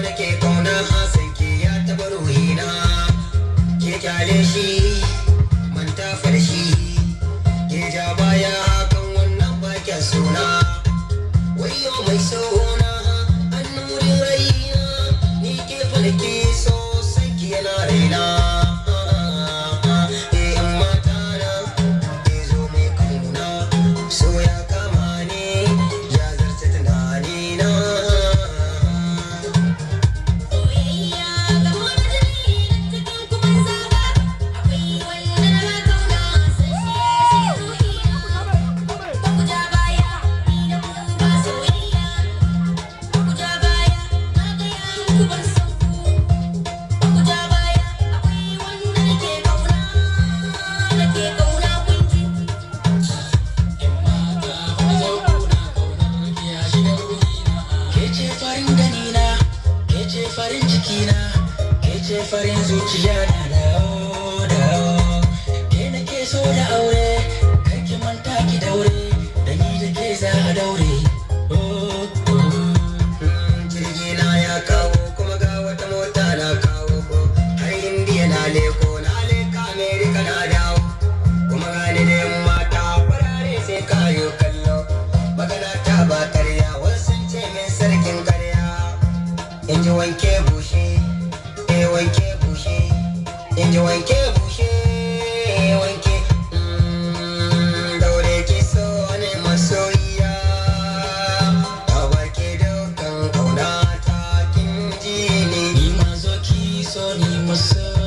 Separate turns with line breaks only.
nake kauna hasan ke ya taɓa ruhina ke kyale shi manta farshi ke ja baya kan wannan bakin suna wayo mai sona annurin raina ni ke falke so sanki yana raina farin cikina ke ce farin zuciya na dawo ke nake so da aure kar ki manta ki daure da ni da ke za a daure jirgi na ya kawo kuma ga wata mota na kawo har indiya na leko na leka amerika na dawo kuma gani da yan mata farare sai kayo kallo magana ta ba karya wasu ce min sarkin karya in ji wanke bushe wanke bushe in ji wanke bushe wanke daure ki so ne masoyiya ta baki dukkan kauna ta kin ji ni ma zo ki so ni masoyiya